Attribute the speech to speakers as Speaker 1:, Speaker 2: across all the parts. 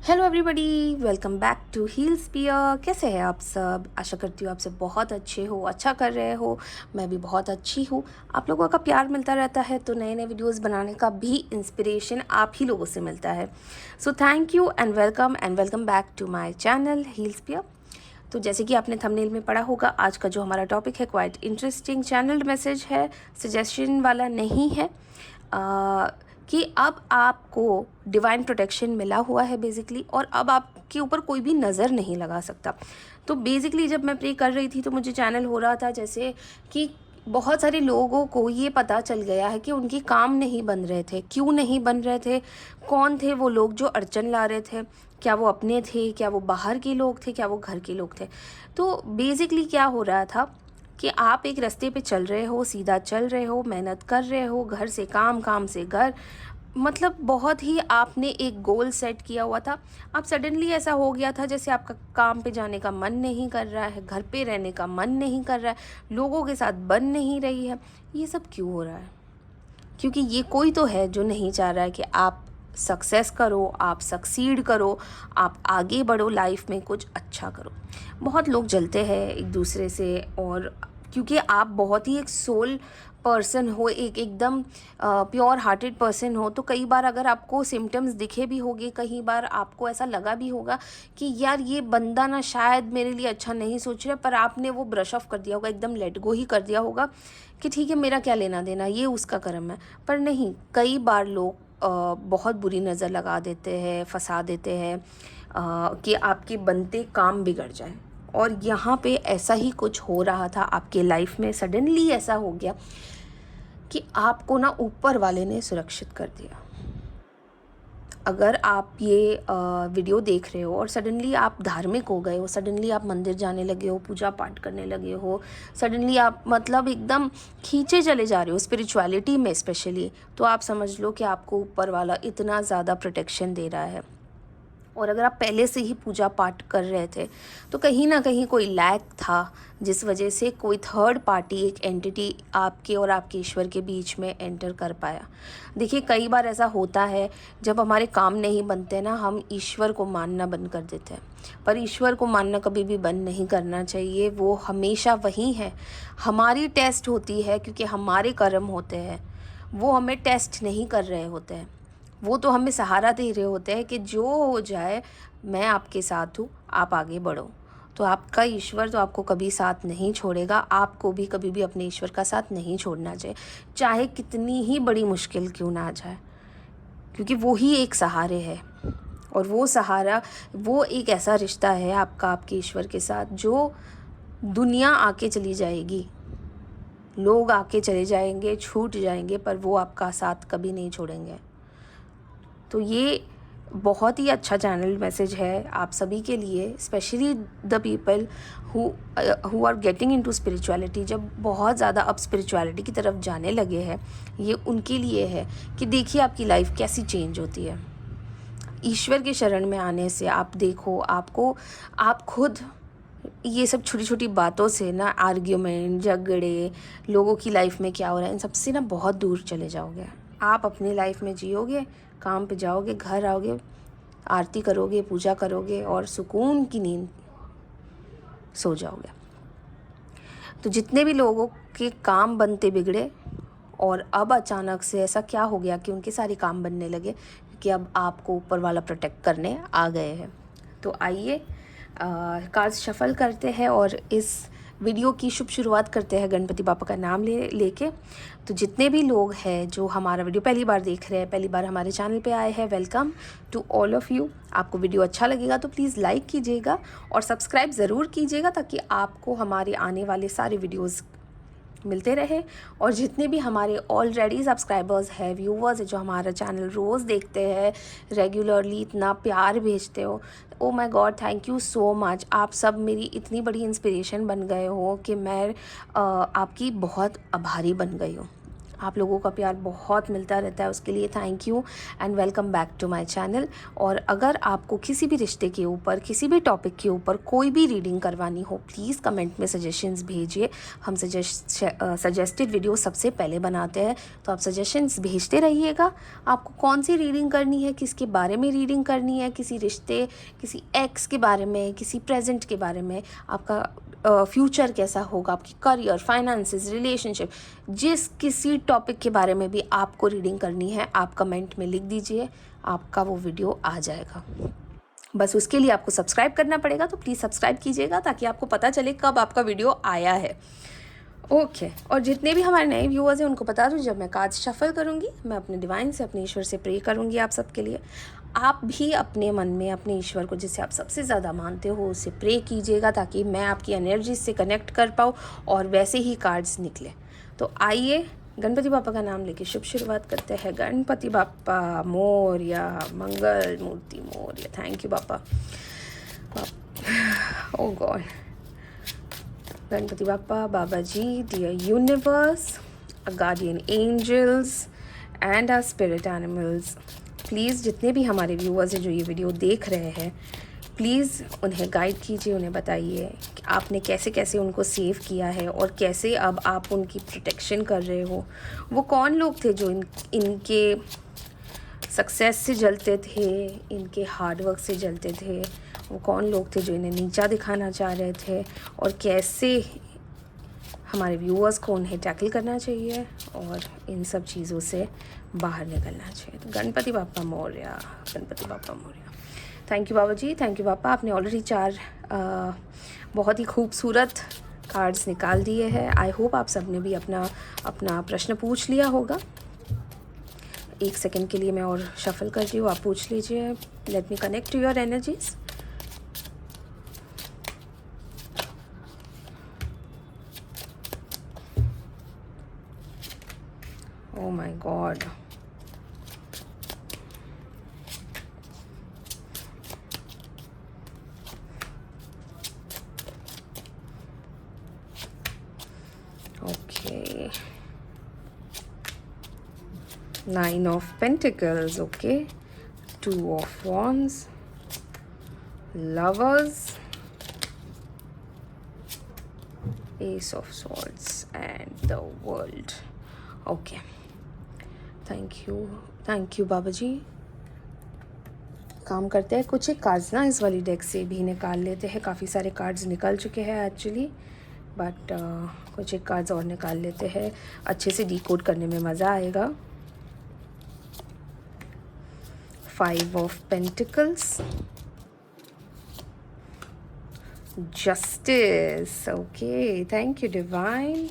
Speaker 1: Hello everybody, welcome back to Heals Pier. कैसे हैं आप सब? आशा करती हूँ आप सब बहुत अच्छे हो, अच्छा कर रहे हो। मैं भी बहुत अच्छी हूँ। आप लोगों का प्यार मिलता रहता है तो नए नए वीडियोस बनाने का भी इंस्पिरेशन आप ही लोगों से मिलता है। So thank you and welcome back to my channel Heals Pier. तो जैसे कि आपने थंबनेल में पढ़ा होगा, आज का जो हमारा टॉपिक है क्वाइट इंटरेस्टिंग चैनल्ड मैसेज है, सजेशन वाला नहीं है। कि अब आपको डिवाइन प्रोटेक्शन मिला हुआ है बेसिकली, और अब आपके ऊपर कोई भी नज़र नहीं लगा सकता। तो बेसिकली जब मैं प्रे कर रही थी तो मुझे चैनल हो रहा था जैसे कि बहुत सारे लोगों को ये पता चल गया है कि उनके काम नहीं बन रहे थे। क्यों नहीं बन रहे थे? कौन थे वो लोग जो अड़चन ला रहे थे? क्या वो अपने थे, क्या वो बाहर के लोग थे, क्या वो घर के लोग थे? तो बेसिकली क्या हो रहा था कि आप एक रास्ते पे चल रहे हो, सीधा चल रहे हो, मेहनत कर रहे हो, घर से काम, काम से घर, मतलब बहुत ही आपने एक गोल सेट किया हुआ था। अब सडनली ऐसा हो गया था जैसे आपका काम पे जाने का मन नहीं कर रहा है, घर पे रहने का मन नहीं कर रहा है, लोगों के साथ बन नहीं रही है। ये सब क्यों हो रहा है? क्योंकि ये कोई तो है जो नहीं चाह रहा है कि आप सक्सेस करो, आप सक्सीड करो, आप आगे बढ़ो, लाइफ में कुछ अच्छा करो। बहुत लोग जलते हैं एक दूसरे से, और क्योंकि आप बहुत ही एक सोल पर्सन हो, एक एकदम प्योर हार्टेड पर्सन हो, तो कई बार अगर आपको सिम्टम्स दिखे भी होंगे, कई बार आपको ऐसा लगा भी होगा कि यार ये बंदा ना शायद मेरे लिए अच्छा नहीं सोच रहा, पर आपने वो ब्रश ऑफ कर दिया होगा, एकदम लेट गो ही कर दिया होगा कि ठीक है, मेरा क्या लेना देना, ये उसका कर्म है। पर नहीं, कई बार लोग बहुत बुरी नज़र लगा देते हैं, फंसा देते हैं कि आपके बनते काम बिगड़ जाए। और यहाँ पे ऐसा ही कुछ हो रहा था आपके लाइफ में। सडनली ऐसा हो गया कि आपको ना ऊपर वाले ने सुरक्षित कर दिया। अगर आप ये वीडियो देख रहे हो और सडनली आप धार्मिक हो गए हो, सडनली आप मंदिर जाने लगे हो, पूजा पाठ करने लगे हो, सडनली आप मतलब एकदम खींचे चले जा रहे हो स्पिरिचुअलिटी में स्पेशली, तो आप समझ लो कि आपको ऊपर वाला इतना ज़्यादा प्रोटेक्शन दे रहा है। और अगर आप पहले से ही पूजा पाठ कर रहे थे तो कहीं ना कहीं कोई लैक था, जिस वजह से कोई थर्ड पार्टी, एक एंटिटी आपके और आपके ईश्वर के बीच में एंटर कर पाया। देखिए, कई बार ऐसा होता है जब हमारे काम नहीं बनते ना, हम ईश्वर को मानना बंद कर देते हैं। पर ईश्वर को मानना कभी भी बंद नहीं करना चाहिए, वो हमेशा वही है। हमारी टेस्ट होती है क्योंकि हमारे कर्म होते हैं, वो हमें टेस्ट नहीं कर रहे होते हैं। वो तो हमें सहारा दे रहे होते हैं कि जो हो जाए मैं आपके साथ हूँ, आप आगे बढ़ो। तो आपका ईश्वर तो आपको कभी साथ नहीं छोड़ेगा, आपको भी कभी भी अपने ईश्वर का साथ नहीं छोड़ना चाहिए, चाहे कितनी ही बड़ी मुश्किल क्यों ना आ जाए, क्योंकि वो ही एक सहारे है। और वो सहारा, वो एक ऐसा रिश्ता है आपका आपके ईश्वर के साथ जो दुनिया आके चली जाएगी, लोग आके चले जाएंगे, छूट जाएंगे, पर वो आपका साथ कभी नहीं छोड़ेंगे। तो ये बहुत ही अच्छा चैनल मैसेज है आप सभी के लिए, specially the people who are getting into spirituality. जब बहुत ज़्यादा अब स्पिरिचुअलिटी की तरफ जाने लगे हैं, ये उनके लिए है कि देखिए आपकी लाइफ कैसी चेंज होती है ईश्वर के शरण में आने से। आप देखो, आपको आप खुद ये सब छोटी छोटी बातों से ना, आर्ग्यूमेंट, झगड़े, लोगों की लाइफ में क्या हो रहा है, इन सब से ना बहुत दूर चले जाओगे। आप अपनी लाइफ में जियोगे, काम पे जाओगे, घर आओगे, आरती करोगे, पूजा करोगे और सुकून की नींद सो जाओगे। तो जितने भी लोगों के काम बनते बिगड़े और अब अचानक से ऐसा क्या हो गया कि उनके सारे काम बनने लगे, क्योंकि अब आपको ऊपर वाला प्रोटेक्ट करने आ गए हैं। तो आइए कार्ड्स शफल करते हैं और इस वीडियो की शुभ शुरुआत करते हैं गणपति बापा का नाम लेके। तो जितने भी लोग हैं जो हमारा वीडियो पहली बार देख रहे हैं, पहली बार हमारे चैनल पे आए हैं, welcome to all of you. आपको वीडियो अच्छा लगेगा तो प्लीज़ लाइक कीजिएगा और सब्सक्राइब ज़रूर कीजिएगा, ताकि आपको हमारे आने वाले सारे वीडियोज़ मिलते रहे। और जितने भी हमारे ऑलरेडी सब्सक्राइबर्स हैं, व्यूवर्स हैं, जो हमारा चैनल रोज़ देखते हैं, रेगुलरली इतना प्यार भेजते हो, oh my God, thank you so much. आप सब मेरी इतनी बड़ी इंस्पिरेशन बन गए हो कि मैं आपकी बहुत आभारी बन गई हूँ। आप लोगों का प्यार बहुत मिलता रहता है, उसके लिए thank you and welcome back to my channel. और अगर आपको किसी भी रिश्ते के ऊपर, किसी भी टॉपिक के ऊपर कोई भी रीडिंग करवानी हो, प्लीज़ कमेंट में सजेशंस भेजिए। हम सजेस्टेड वीडियो सबसे पहले बनाते हैं, तो आप सजेशंस भेजते रहिएगा। आपको कौन सी रीडिंग करनी है, किसके बारे में रीडिंग करनी है, किसी रिश्ते, किसी एक्स के बारे में, किसी प्रेजेंट के बारे में, आपका फ्यूचर कैसा होगा, आपकी करियर, फाइनेंसेस, रिलेशनशिप, जिस किसी टॉपिक के बारे में भी आपको रीडिंग करनी है, आप कमेंट में लिख दीजिए, आपका वो वीडियो आ जाएगा। बस उसके लिए आपको सब्सक्राइब करना पड़ेगा, तो प्लीज़ सब्सक्राइब कीजिएगा ताकि आपको पता चले कब आपका वीडियो आया है। ओके और जितने भी हमारे नए व्यूअर्स हैं उनको बता दूँ, जब मैं कार्ड्स शफल करूँगी, मैं अपने डिवाइन से, अपने ईश्वर से प्रे करूँगी आप सबके लिए। आप भी अपने मन में अपने ईश्वर को, जिसे आप सबसे ज़्यादा मानते हो, उससे प्रे कीजिएगा ताकि मैं आपकी एनर्जी से कनेक्ट कर पाऊँ और वैसे ही कार्ड्स निकले। तो आइए गणपति बापा का नाम लेके शुभ शुरुआत करते हैं। Ganpati Bappa Morya, Mangal Murti Morya. Thank you Bappa. Oh god, Ganpati Bappa, Baba ji, dear universe, guardian angels and our spirit animals, please जितने भी हमारे व्यूअर्स हैं जो ये वीडियो देख रहे हैं, प्लीज़ उन्हें गाइड कीजिए, उन्हें बताइए कि आपने कैसे कैसे उनको सेव किया है और कैसे अब आप उनकी प्रोटेक्शन कर रहे हो। वो कौन लोग थे जो इनके सक्सेस से जलते थे, इनके हार्डवर्क से जलते थे? वो कौन लोग थे जो इन्हें नीचा दिखाना चाह रहे थे, और कैसे हमारे व्यूअर्स को उन्हें टैकल करना चाहिए और इन सब चीज़ों से बाहर निकलना चाहिए। तो गणपति बापा मोरया, गणपति बापा मोरया। थैंक यू बाबा जी, थैंक यू बापा। आपने ऑलरेडी 4 बहुत ही खूबसूरत कार्ड्स निकाल दिए हैं। आई होप आप सब ने भी अपना अपना प्रश्न पूछ लिया होगा। 1 सेकेंड के लिए मैं और शफल कर रही हूँ, आप पूछ लीजिए। Let me connect to your energies. Oh my God. Okay. 9 of Pentacles, okay. 2 of Wands, Lovers, Ace of Swords and the World. Okay. Thank you बाबा जी। काम करते हैं, कुछ एक कार्ड्स ना इस वाली डेक से भी निकाल लेते हैं। काफ़ी सारे कार्ड्स निकल चुके हैं एक्चुअली, बट कुछ एक कार्ड्स और निकाल लेते हैं, अच्छे से डिकोड करने में मज़ा आएगा। 5 of pentacles, justice, okay, thank you divine,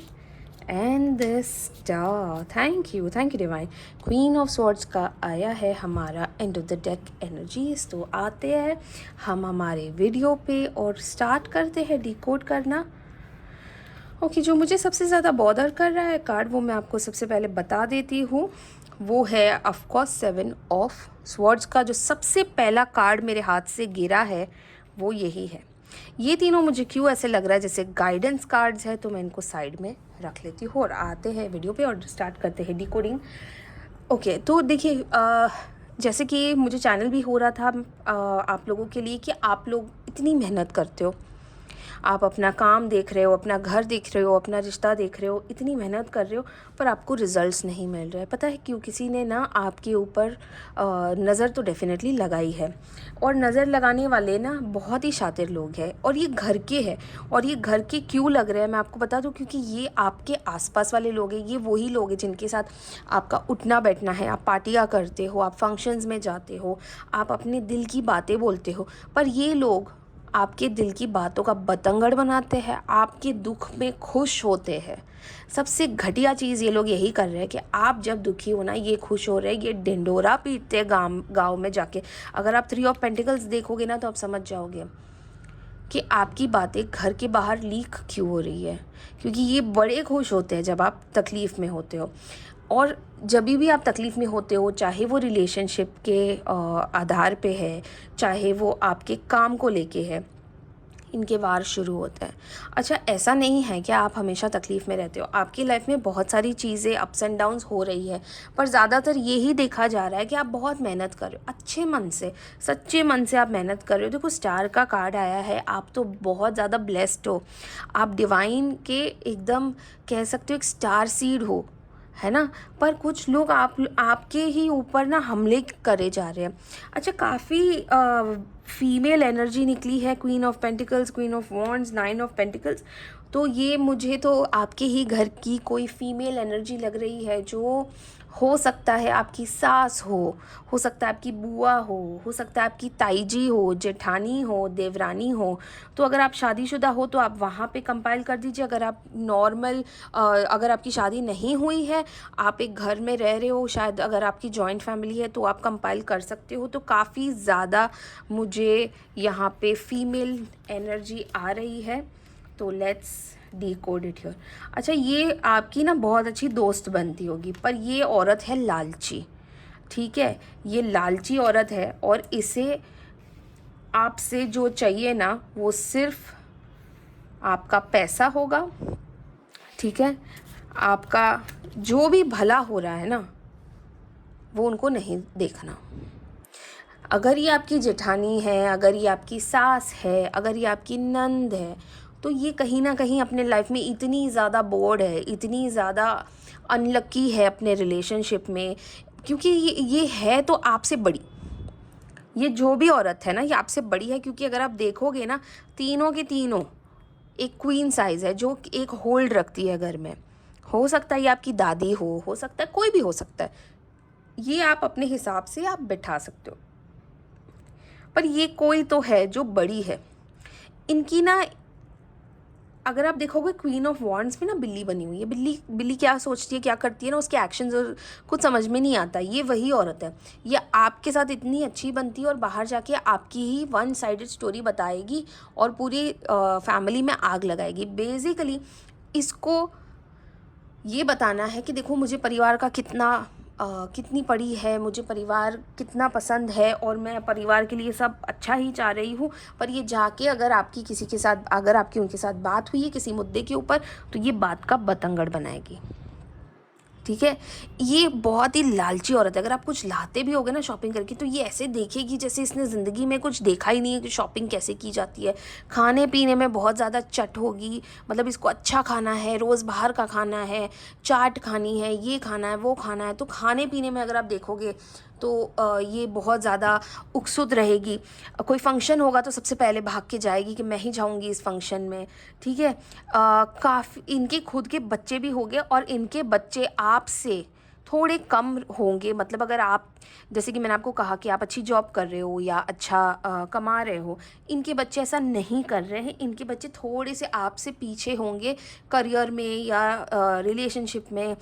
Speaker 1: and the star. Thank you divine. Queen of swords का आया है हमारा end of the deck energies. तो आते हैं हम हमारे वीडियो पे और स्टार्ट करते हैं डिकोड करना। ओके, जो मुझे सबसे ज़्यादा बॉदर कर रहा है कार्ड, वो मैं आपको सबसे पहले बता देती हूँ। वो है ऑफकोर्स 7 ऑफ स्वॉर्ड्स का। जो सबसे पहला कार्ड मेरे हाथ से गिरा है वो यही है। ये तीनों मुझे क्यों ऐसे लग रहा है जैसे गाइडेंस कार्ड्स है, तो मैं इनको साइड में रख लेती हूँ और आते हैं वीडियो पे और स्टार्ट करते हैं डिकोडिंग। ओके, तो देखिए जैसे कि मुझे चैनल भी हो रहा था आप लोगों के लिए कि आप लोग इतनी मेहनत करते हो, आप अपना काम देख रहे हो, अपना घर देख रहे हो, अपना रिश्ता देख रहे हो, इतनी मेहनत कर रहे हो, पर आपको रिजल्ट्स नहीं मिल रहे। पता है क्यों? किसी ने ना आपके ऊपर नज़र तो डेफिनेटली लगाई है, और नज़र लगाने वाले ना बहुत ही शातिर लोग हैं, और ये घर के हैं। और ये घर के क्यों लग रहे हैं मैं आपको बता दूं, क्योंकि ये आपके आसपास वाले लोग हैं। ये वही लोग हैं जिनके साथ आपका उठना बैठना है, आप पार्टियाँ करते हो, आप फंक्शंस में जाते हो, आप अपने दिल की बातें बोलते हो, पर ये लोग आपके दिल की बातों का बतंगड़ बनाते हैं, आपके दुख में खुश होते हैं। सबसे घटिया चीज़ ये लोग यही कर रहे हैं कि आप जब दुखी हो ना, ये खुश हो रहे हैं, ये ढिंडोरा पीटते हैं गाँव में जाके। अगर आप 3 ऑफ पेंटिकल्स देखोगे ना, तो आप समझ जाओगे कि आपकी बातें घर के बाहर लीक क्यों हो रही है, क्योंकि ये बड़े खुश होते हैं जब आप तकलीफ़ में होते हो। और जब भी आप तकलीफ़ में होते हो, चाहे वो रिलेशनशिप के आधार पे है, चाहे वो आपके काम को लेके है, इनके वार शुरू होते हैं। अच्छा, ऐसा नहीं है कि आप हमेशा तकलीफ़ में रहते हो, आपकी लाइफ में बहुत सारी चीज़ें अप्स एंड डाउन्स हो रही है, पर ज़्यादातर यही देखा जा रहा है कि आप बहुत मेहनत कर रहे हो, अच्छे मन से, सच्चे मन से आप मेहनत कर रहे हो। देखो स्टार का कार्ड आया है, आप तो बहुत ज़्यादा ब्लेस्ड हो, आप डिवाइन के एकदम कह सकते हो एक स्टार सीड हो, है ना। पर कुछ लोग आपके ही ऊपर ना हमले करे जा रहे हैं। अच्छा, काफ़ी फीमेल एनर्जी निकली है, queen of pentacles, queen of wands, nine of pentacles. तो ये मुझे तो आपके ही घर की कोई फीमेल एनर्जी लग रही है, जो हो सकता है आपकी सास हो सकता है आपकी बुआ हो सकता है आपकी ताई जी हो, जेठानी हो, देवरानी हो। तो अगर आप शादीशुदा हो तो आप वहाँ पे कंपाइल कर दीजिए। अगर आप नॉर्मल अगर आपकी शादी नहीं हुई है, आप एक घर में रह रहे हो, शायद अगर आपकी जॉइंट फैमिली है तो आप कंपाइल कर सकते हो। तो काफ़ी ज़्यादा मुझे यहाँ पे फीमेल एनर्जी आ रही है, तो लेट्स डिकोड इट हियर। अच्छा, ये आपकी ना बहुत अच्छी दोस्त बनती होगी, पर ये औरत है लालची, ठीक है। ये लालची औरत है और इसे आपसे जो चाहिए ना वो सिर्फ आपका पैसा होगा, ठीक है। आपका जो भी भला हो रहा है ना वो उनको नहीं देखना। अगर ये आपकी जेठानी है, अगर ये आपकी सास है, अगर ये आपकी नंद है, तो ये कहीं ना कहीं अपने लाइफ में इतनी ज़्यादा बोर्ड है, इतनी ज़्यादा अनलक्की है अपने रिलेशनशिप में, क्योंकि ये है तो आपसे बड़ी। ये जो भी औरत है ना ये आपसे बड़ी है, क्योंकि अगर आप देखोगे ना तीनों के तीनों एक क्वीन साइज़ है जो एक होल्ड रखती है घर में। हो सकता है ये आपकी दादी हो सकता है कोई भी हो सकता है, ये आप अपने हिसाब से आप बिठा सकते हो। पर ये कोई तो है जो बड़ी है। इनकी ना अगर आप देखोगे क्वीन ऑफ वॉन्ड्स में ना बिल्ली बनी हुई है। बिल्ली बिल्ली क्या सोचती है, क्या करती है ना, उसके एक्शंस और कुछ समझ में नहीं आता। ये वही औरत है, ये आपके साथ इतनी अच्छी बनती है और बाहर जाके आपकी ही वन साइडेड स्टोरी बताएगी और पूरी फैमिली में आग लगाएगी। बेसिकली इसको ये बताना है कि देखो मुझे परिवार का कितनी पड़ी है, मुझे परिवार कितना पसंद है और मैं परिवार के लिए सब अच्छा ही चाह रही हूँ। पर ये जाके अगर आपकी उनके साथ बात हुई है किसी मुद्दे के ऊपर, तो ये बात का बतंगड़ बनाएगी, ठीक है। ये बहुत ही लालची औरत है। अगर आप कुछ लाते भी होगे ना शॉपिंग करके, तो ये ऐसे देखेगी जैसे इसने ज़िंदगी में कुछ देखा ही नहीं है कि शॉपिंग कैसे की जाती है। खाने पीने में बहुत ज़्यादा चट होगी, मतलब इसको अच्छा खाना है, रोज़ बाहर का खाना है, चाट खानी है, ये खाना है, वो खाना है। तो खाने पीने में अगर आप देखोगे तो ये बहुत ज़्यादा उत्सुक रहेगी। कोई फंक्शन होगा तो सबसे पहले भाग के जाएगी कि मैं ही जाऊंगी इस फंक्शन में, ठीक है। काफ़ी इनके खुद के बच्चे भी होंगे और इनके बच्चे आपसे थोड़े कम होंगे। मतलब अगर आप, जैसे कि मैंने आपको कहा कि आप अच्छी जॉब कर रहे हो या अच्छा कमा रहे हो, इनके बच्चे ऐसा नहीं कर रहे हैं। इनके बच्चे थोड़े से आपसे पीछे होंगे करियर में या रिलेशनशिप में।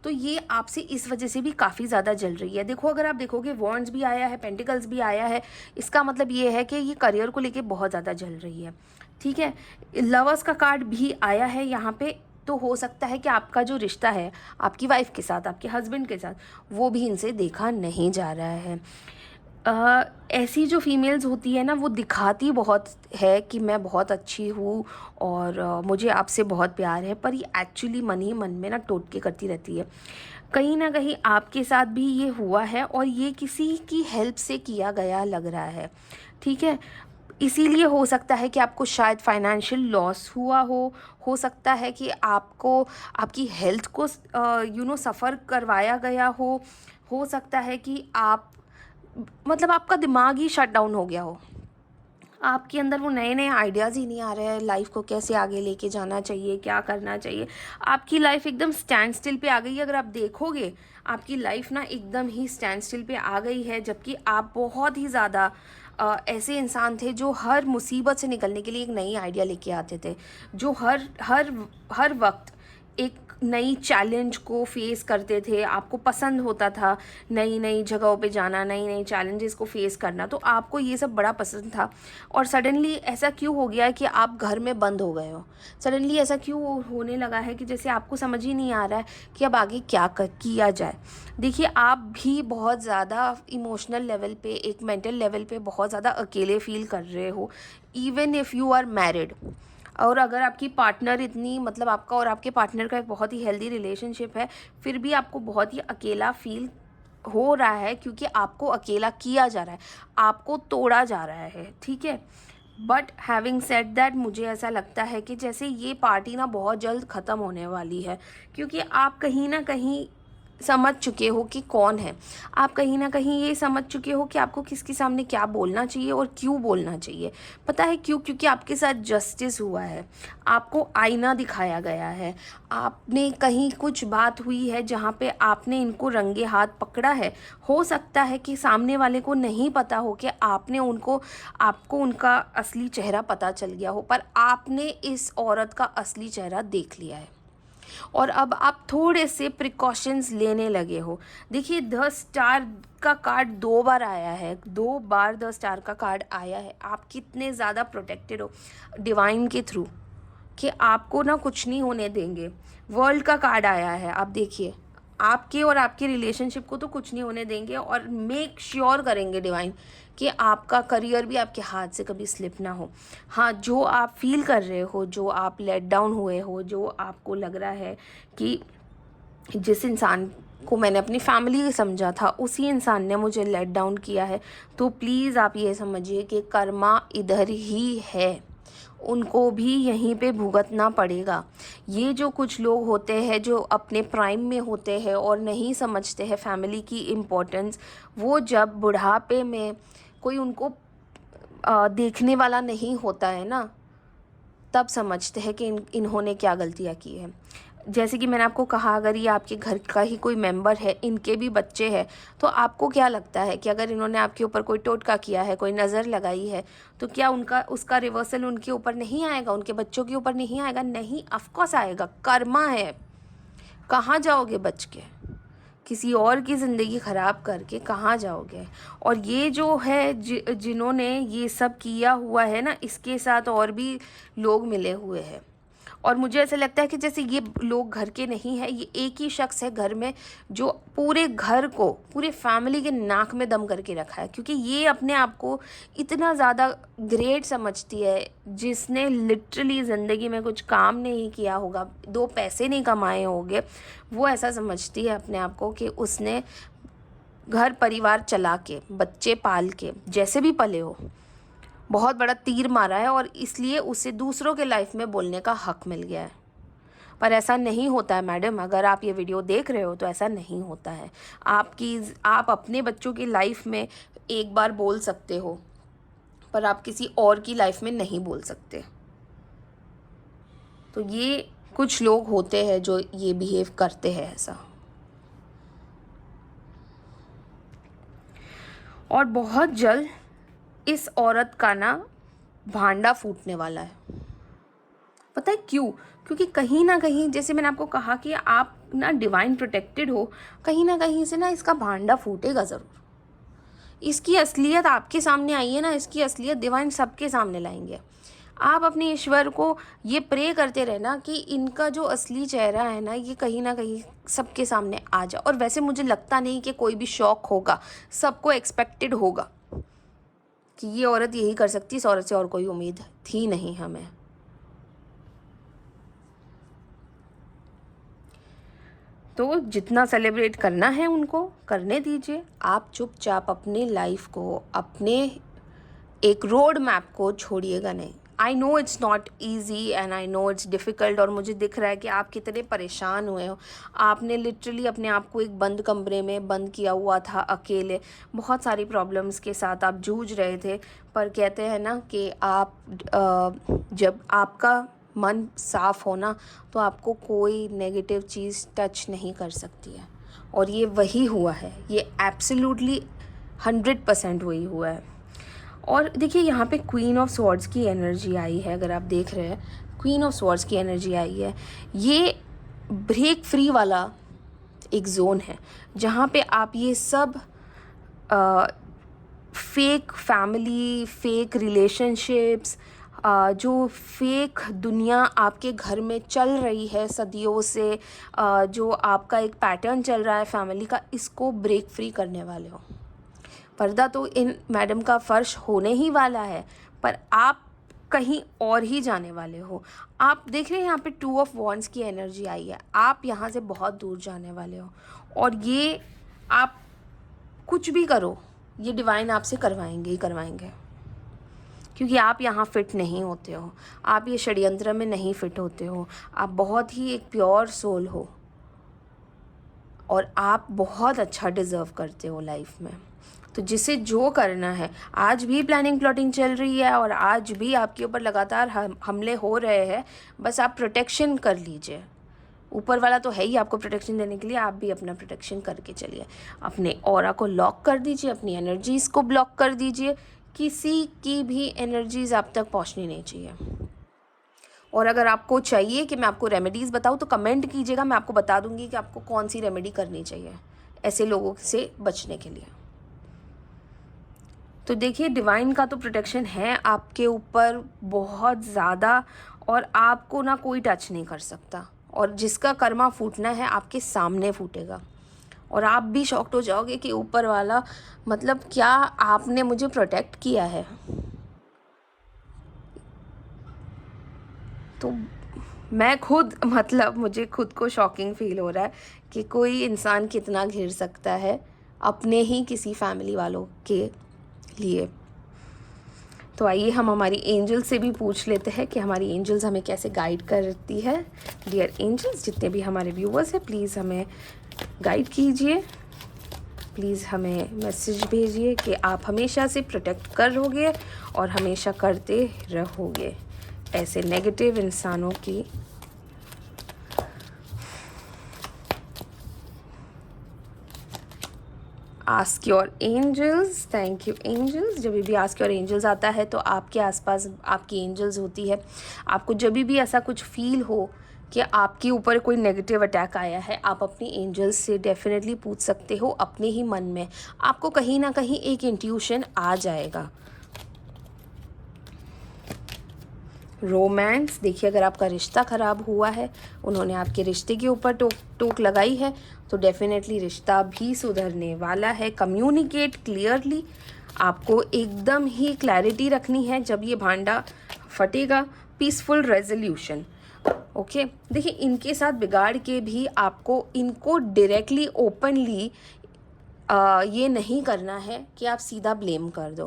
Speaker 1: तो ये आपसे इस वजह से भी काफ़ी ज़्यादा जल रही है। देखो अगर आप देखोगे वॉन्ड्स भी आया है, पेंटिकल्स भी आया है, इसका मतलब ये है कि ये करियर को लेके बहुत ज़्यादा जल रही है, ठीक है। लवर्स का कार्ड भी आया है यहाँ पे। तो हो सकता है कि आपका जो रिश्ता है आपकी वाइफ के साथ, आपके हस्बैंड के साथ, वो भी इनसे देखा नहीं जा रहा है। ऐसी जो फीमेल्स होती है ना वो दिखाती बहुत है कि मैं बहुत अच्छी हूँ और मुझे आपसे बहुत प्यार है, पर ये एक्चुअली मन ही मन में ना टोटके करती रहती है। कहीं ना कहीं आपके साथ भी ये हुआ है और ये किसी की हेल्प से किया गया लग रहा है, ठीक है। इसीलिए हो सकता है कि आपको शायद फाइनेंशियल लॉस हुआ हो सकता है कि आपको आपकी हेल्थ को सफ़र करवाया गया हो सकता है कि आप, मतलब आपका दिमाग ही शट डाउन हो गया हो, आपके अंदर वो नए नए आइडियाज़ ही नहीं आ रहे हैं लाइफ को कैसे आगे लेके जाना चाहिए, क्या करना चाहिए। आपकी लाइफ एकदम स्टैंड स्टिल पे आ गई है। अगर आप देखोगे आपकी लाइफ ना एकदम ही स्टैंड स्टिल पे आ गई है, जबकि आप बहुत ही ज़्यादा ऐसे इंसान थे जो हर मुसीबत से निकलने के लिए एक नई आइडिया लेके आते थे, जो हर हर हर वक्त एक नई चैलेंज को फेस करते थे, आपको पसंद होता था नई नई जगहों पे जाना, नई नई चैलेंजेस को फेस करना, तो आपको ये सब बड़ा पसंद था। और सडनली ऐसा क्यों हो गया है कि आप घर में बंद हो गए हो? सडनली ऐसा क्यों होने लगा है कि जैसे आपको समझ ही नहीं आ रहा है कि अब आगे क्या किया जाए? देखिए, आप भी बहुत ज़्यादा इमोशनल लेवल पे, एक मेंटल लेवल पे बहुत ज़्यादा अकेले फील कर रहे हो, even if you are married. और अगर आपकी पार्टनर इतनी, मतलब आपका और आपके पार्टनर का एक बहुत ही हेल्दी रिलेशनशिप है, फिर भी आपको बहुत ही अकेला फील हो रहा है, क्योंकि आपको अकेला किया जा रहा है, आपको तोड़ा जा रहा है, ठीक है। बट हैविंग सेड दैट, मुझे ऐसा लगता है कि जैसे ये पार्टी ना बहुत जल्द ख़त्म होने वाली है, क्योंकि आप कहीं ना कहीं समझ चुके हो कि कौन है। आप कहीं ना कहीं ये समझ चुके हो कि आपको किसके सामने क्या बोलना चाहिए और क्यों बोलना चाहिए। पता है क्यों? क्योंकि आपके साथ जस्टिस हुआ है, आपको आईना दिखाया गया है, आपने कहीं कुछ बात हुई है जहाँ पे आपने इनको रंगे हाथ पकड़ा है। हो सकता है कि सामने वाले को नहीं पता हो कि आपको उनका असली चेहरा पता चल गया हो, पर आपने इस औरत का असली चेहरा देख लिया है और अब आप थोड़े से प्रिकॉशंस लेने लगे हो। देखिए, 10 स्टार का कार्ड 2 बार आया है, 2 बार 10 स्टार का कार्ड आया है। आप कितने ज़्यादा प्रोटेक्टेड हो डिवाइन के थ्रू कि आपको ना कुछ नहीं होने देंगे। वर्ल्ड का कार्ड आया है, आप देखिए, आपके और आपके रिलेशनशिप को तो कुछ नहीं होने देंगे और मेक श्योर करेंगे डिवाइन कि आपका करियर भी आपके हाथ से कभी स्लिप ना हो। हाँ, जो आप फील कर रहे हो, जो आप लेट डाउन हुए हो, जो आपको लग रहा है कि जिस इंसान को मैंने अपनी फैमिली समझा था उसी इंसान ने मुझे लेट डाउन किया है, तो प्लीज़ आप ये समझिए कि कर्मा इधर ही है, उनको भी यहीं पे भुगतना पड़ेगा। ये जो कुछ लोग होते हैं जो अपने प्राइम में होते हैं और नहीं समझते हैं फैमिली की इम्पोर्टेंस, वो जब बुढ़ापे में कोई उनको देखने वाला नहीं होता है ना, तब समझते हैं कि इन्होंने क्या गलतियाँ की हैं। जैसे कि मैंने आपको कहा, अगर ये आपके घर का ही कोई मेंबर है, इनके भी बच्चे हैं, तो आपको क्या लगता है कि अगर इन्होंने आपके ऊपर कोई टोटका किया है, कोई नज़र लगाई है, तो क्या उसका रिवर्सल उनके ऊपर नहीं आएगा, उनके बच्चों के ऊपर नहीं आएगा? नहीं, ऑफकोर्स आएगा। कर्मा है, कहाँ जाओगे बच के? किसी और की ज़िंदगी ख़राब करके कहाँ जाओगे? और ये जो है जिन्होंने ये सब किया हुआ है ना, इसके साथ और भी लोग मिले हुए हैं। और मुझे ऐसा लगता है कि जैसे ये लोग घर के नहीं है, ये एक ही शख्स है घर में जो पूरे घर को, पूरे फैमिली के नाक में दम करके रखा है, क्योंकि ये अपने आप को इतना ज़्यादा ग्रेट समझती है, जिसने लिटरली ज़िंदगी में कुछ काम नहीं किया होगा, 2 पैसे नहीं कमाए होंगे, वो ऐसा समझती है अपने आप को कि उसने घर परिवार चला के, बच्चे पाल के, जैसे भी पले हो, बहुत बड़ा तीर मारा है और इसलिए उसे दूसरों के लाइफ में बोलने का हक मिल गया है। पर ऐसा नहीं होता है मैडम, अगर आप ये वीडियो देख रहे हो तो ऐसा नहीं होता है। आप अपने बच्चों की लाइफ में एक बार बोल सकते हो, पर आप किसी और की लाइफ में नहीं बोल सकते। तो ये कुछ लोग होते हैं जो ये बिहेव करते हैं ऐसा। और बहुत जल्द इस औरत का ना भांडा फूटने वाला है। पता है क्यों? क्योंकि कहीं ना कहीं, जैसे मैंने आपको कहा कि आप ना डिवाइन प्रोटेक्टेड हो, कहीं ना कहीं से ना इसका भांडा फूटेगा ज़रूर। इसकी असलियत आपके सामने आई है ना, इसकी असलियत डिवाइन सबके सामने लाएंगे। आप अपने ईश्वर को ये प्रे करते रहना कि इनका जो असली चेहरा है ना कहीं सबके सामने आ जाए। और वैसे मुझे लगता नहीं कि कोई भी शौक होगा, सबको एक्सपेक्टेड होगा कि ये औरत यही कर सकती है, इस औरत से और कोई उम्मीद थी नहीं हमें। तो जितना सेलिब्रेट करना है उनको करने दीजिए, आप चुपचाप अपने लाइफ को, अपने एक रोड मैप को छोड़िएगा नहीं। I know it's not easy and I know it's difficult, और मुझे दिख रहा है कि आप कितने परेशान हुए हो। आपने लिटरली अपने आप को एक बंद कमरे में बंद किया हुआ था, अकेले बहुत सारी प्रॉब्लम्स के साथ आप जूझ रहे थे। पर कहते हैं ना कि जब आपका मन साफ़ हो ना, तो आपको कोई नेगेटिव चीज़ टच नहीं कर सकती है। और ये वही हुआ है, ये एब्सोल्युटली 100% वही हुआ है। और देखिए, यहाँ पे क्वीन ऑफ स्वॉर्ड्स की एनर्जी आई है, अगर आप देख रहे हैं क्वीन ऑफ स्वॉर्ड्स की एनर्जी आई है। ये ब्रेक फ्री वाला एक जोन है जहाँ पे आप ये सब फेक फैमिली, फेक रिलेशनशिप्स, जो फेक दुनिया आपके घर में चल रही है सदियों से, जो आपका एक पैटर्न चल रहा है फैमिली का, इसको ब्रेक फ्री करने वाले हो। पर्दा तो इन मैडम का फ़र्श होने ही वाला है, पर आप कहीं और ही जाने वाले हो। आप देख रहे हैं यहाँ पे 2 ऑफ वॉन्ड्स की एनर्जी आई है। आप यहाँ से बहुत दूर जाने वाले हो, और ये आप कुछ भी करो, ये डिवाइन आपसे करवाएंगे ही करवाएंगे, क्योंकि आप यहाँ फिट नहीं होते हो, आप ये षड्यंत्र में नहीं फिट होते हो। आप बहुत ही एक प्योर सोल हो, और आप बहुत अच्छा डिज़र्व करते हो लाइफ में। तो जिसे जो करना है, आज भी प्लानिंग प्लॉटिंग चल रही है और आज भी आपके ऊपर लगातार हमले हो रहे हैं, बस आप प्रोटेक्शन कर लीजिए। ऊपर वाला तो है ही आपको प्रोटेक्शन देने के लिए, आप भी अपना प्रोटेक्शन करके चलिए। अपने ऑरा को लॉक कर दीजिए, अपनी एनर्जीज़ को ब्लॉक कर दीजिए, किसी की भी एनर्जीज़ आप तक पहुंचनी नहीं चाहिए। और अगर आपको चाहिए कि मैं आपको रेमेडीज़ बताऊं तो कमेंट कीजिएगा, मैं आपको बता दूंगी कि आपको कौन सी रेमेडी करनी चाहिए ऐसे लोगों से बचने के लिए। तो देखिए, डिवाइन का तो प्रोटेक्शन है आपके ऊपर बहुत ज़्यादा, और आपको ना कोई टच नहीं कर सकता, और जिसका कर्मा फूटना है आपके सामने फूटेगा, और आप भी शॉक्ड हो जाओगे कि ऊपर वाला, मतलब क्या आपने मुझे प्रोटेक्ट किया है। तो मैं खुद, मतलब मुझे खुद को शॉकिंग फील हो रहा है कि कोई इंसान कितना घिर सकता है अपने ही किसी फैमिली वालों के लिए। तो आइए हम हमारी एंजल से भी पूछ लेते हैं कि हमारी एंजल्स हमें कैसे गाइड करती है। डियर एंजल्स, जितने भी हमारे व्यूवर्स हैं, प्लीज़ हमें गाइड कीजिए, प्लीज़ हमें मैसेज भेजिए कि आप हमेशा से प्रोटेक्ट करोगे और हमेशा करते रहोगे ऐसे नेगेटिव इंसानों की। Ask your angels. Thank you angels. जब भी आस्क योर एंजल्स आता है तो आपके आसपास आपकी एंजल्स होती है। आपको जब भी ऐसा कुछ फील हो कि आपके ऊपर कोई नेगेटिव अटैक आया है, आप अपनी एंजल्स से डेफिनेटली पूछ सकते हो अपने ही मन में। आपको कहीं ना कहीं एक इंट्यूशन आ जाएगा। रोमांस, देखिए अगर आपका रिश्ता ख़राब हुआ है, उन्होंने आपके रिश्ते के ऊपर टोक लगाई है, तो डेफिनेटली रिश्ता भी सुधरने वाला है। कम्युनिकेट क्लियरली, आपको एकदम ही क्लैरिटी रखनी है जब ये भांडा फटेगा। Peaceful resolution, okay. देखिए, इनके साथ बिगाड़ के भी आपको इनको डायरेक्टली ओपनली ये नहीं करना है कि आप सीधा ब्लेम कर दो,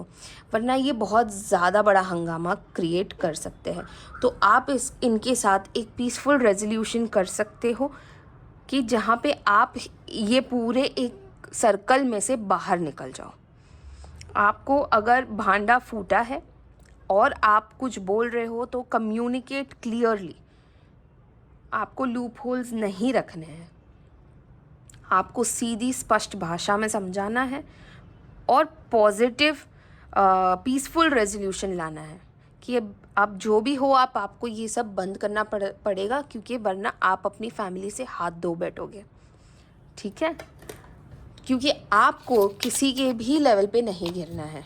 Speaker 1: वरना ये बहुत ज़्यादा बड़ा हंगामा क्रिएट कर सकते हैं। तो आप इनके साथ एक पीसफुल रेजोल्यूशन कर सकते हो कि जहाँ पे आप ये पूरे एक सर्कल में से बाहर निकल जाओ। आपको अगर भांडा फूटा है और आप कुछ बोल रहे हो तो कम्युनिकेट क्लियरली, आपको लूप होल्स नहीं रखने हैं, आपको सीधी स्पष्ट भाषा में समझाना है और पॉजिटिव पीसफुल रेजोल्यूशन लाना है कि अब जो भी हो आपको ये सब बंद करना पड़ेगा, क्योंकि वरना आप अपनी फैमिली से हाथ धो बैठोगे, ठीक है। क्योंकि आपको किसी के भी लेवल पे नहीं गिरना है।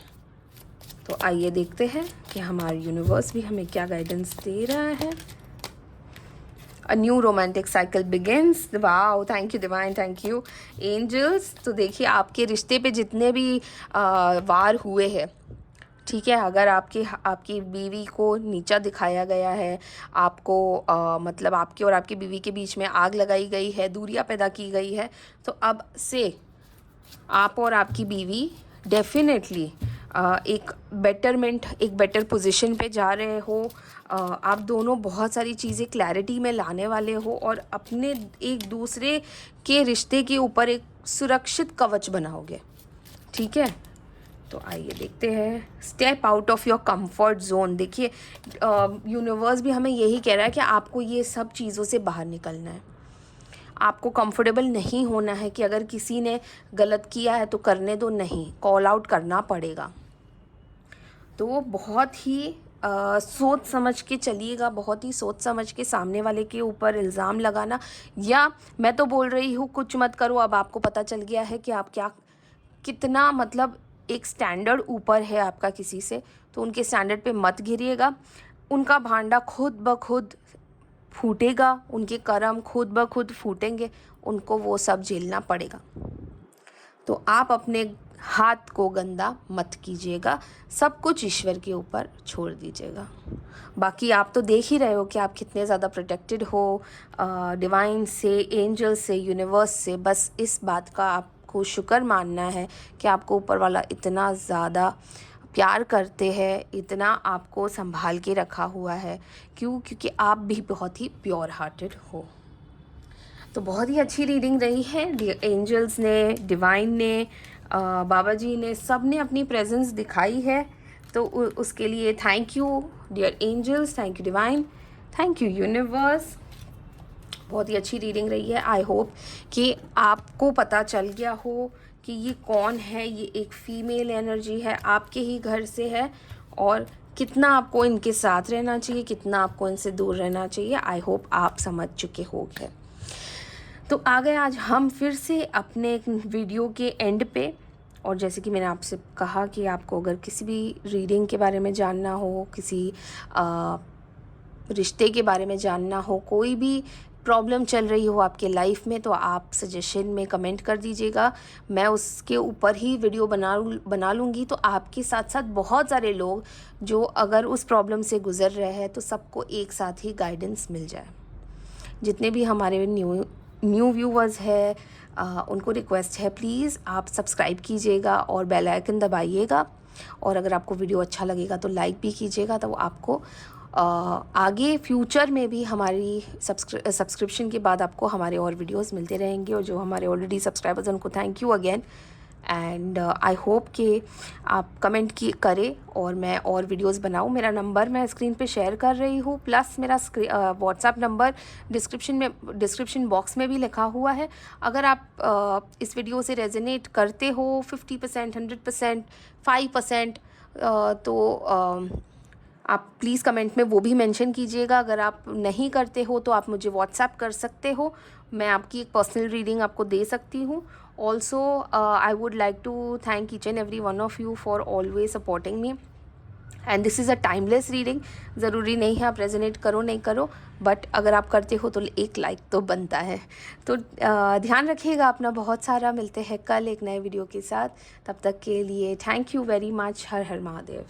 Speaker 1: तो आइए देखते हैं कि हमारा यूनिवर्स भी हमें क्या गाइडेंस दे रहा है। A new romantic cycle begins. Wow, thank you divine, thank you angels. तो देखिए, आपके रिश्ते पे जितने भी वार हुए हैं, ठीक है, अगर आपकी बीवी को नीचा दिखाया गया है, आपको मतलब आपके और आपकी बीवी के बीच में आग लगाई गई है, दूरियां पैदा की गई है, तो अब से आप और आपकी बीवी डेफिनेटली एक बेटरमेंट, एक बेटर पोजीशन पे जा रहे हो। आप दोनों बहुत सारी चीज़ें क्लैरिटी में लाने वाले हो और अपने एक दूसरे के रिश्ते के ऊपर एक सुरक्षित कवच बनाओगे, ठीक है। तो आइए देखते हैं, step out of your comfort zone. देखिए, यूनिवर्स भी हमें यही कह रहा है कि आपको ये सब चीज़ों से बाहर निकलना है। आपको कंफर्टेबल नहीं होना है कि अगर किसी ने गलत किया है तो करने दो, नहीं, कॉल आउट करना पड़ेगा। तो बहुत ही सोच समझ के चलिएगा, बहुत ही सोच समझ के। सामने वाले के ऊपर इल्ज़ाम लगाना, या मैं तो बोल रही हूँ कुछ मत करो, अब आपको पता चल गया है कि आप क्या कितना मतलब एक स्टैंडर्ड ऊपर है आपका किसी से, तो उनके स्टैंडर्ड पे मत गिरिएगा। उनका भांडा खुद ब खुद फूटेगा, उनके कर्म खुद ब खुद फूटेंगे, उनको वो सब झेलना पड़ेगा। तो आप अपने हाथ को गंदा मत कीजिएगा, सब कुछ ईश्वर के ऊपर छोड़ दीजिएगा। बाकी आप तो देख ही रहे हो कि आप कितने ज़्यादा प्रोटेक्टेड हो डिवाइन से, एंजल से, यूनिवर्स से। बस इस बात का आपको शुक्र मानना है कि आपको ऊपर वाला इतना ज़्यादा प्यार करते हैं, इतना आपको संभाल के रखा हुआ है। क्योंकि आप भी बहुत ही प्योर हार्टेड हो। तो बहुत ही अच्छी रीडिंग रही है। एंजल्स ने, डिवाइन ने, बाबा जी ने, सब ने अपनी प्रेजेंस दिखाई है। तो उसके लिए thank you dear angels, thank you divine, thank you universe. बहुत ही अच्छी रीडिंग रही है। आई होप कि आपको पता चल गया हो कि ये कौन है। ये एक फ़ीमेल एनर्जी है, आपके ही घर से है, और कितना आपको इनके साथ रहना चाहिए, कितना आपको इनसे दूर रहना चाहिए। आई होप आप समझ चुके होंगे। तो आ गए आज हम फिर से अपने वीडियो के एंड पे। और जैसे कि मैंने आपसे कहा कि आपको अगर किसी भी रीडिंग के बारे में जानना हो, किसी रिश्ते के बारे में जानना हो, कोई भी प्रॉब्लम चल रही हो आपके लाइफ में, तो आप सजेशन में कमेंट कर दीजिएगा। मैं उसके ऊपर ही वीडियो बना लूँगी। तो आपके साथ साथ बहुत सारे लोग जो अगर उस प्रॉब्लम से गुज़र रहे हैं, तो सबको एक साथ ही गाइडेंस मिल जाए। जितने भी हमारे न्यू व्यूवर्स है, उनको रिक्वेस्ट है, प्लीज़ आप सब्सक्राइब कीजिएगा और बेल आइकन दबाइएगा। और अगर आपको वीडियो अच्छा लगेगा तो लाइक भी कीजिएगा। तो आपको आगे फ्यूचर में भी हमारी सब्सक्रिप्शन के बाद आपको हमारे और वीडियोस मिलते रहेंगे। और जो हमारे ऑलरेडी सब्सक्राइबर्स हैं उनको thank you again. And I hope कि आप कमेंट करें और मैं और वीडियोस बनाऊं। मेरा नंबर मैं स्क्रीन पे शेयर कर रही हूँ, प्लस मेरा व्हाट्सएप नंबर डिस्क्रिप्शन बॉक्स में भी लिखा हुआ है। अगर आप इस वीडियो से रेजोनेट करते हो 50%, 100%, 5%, तो आप प्लीज़ कमेंट में वो भी मेंशन कीजिएगा। अगर आप नहीं करते हो तो आप मुझे व्हाट्सएप कर सकते हो, मैं आपकी एक पर्सनल रीडिंग आपको दे सकती हूँ। Also I would like to thank each and every one of you for always supporting me. And this is a timeless reading. ज़रूरी नहीं है आप रेजोनेट करो नहीं करो, बट अगर आप करते हो तो एक लाइक तो बनता है। तो ध्यान रखिएगा अपना बहुत सारा। मिलते हैं कल एक नए वीडियो के साथ। तब तक के लिए thank you very much. Her her Mahadev.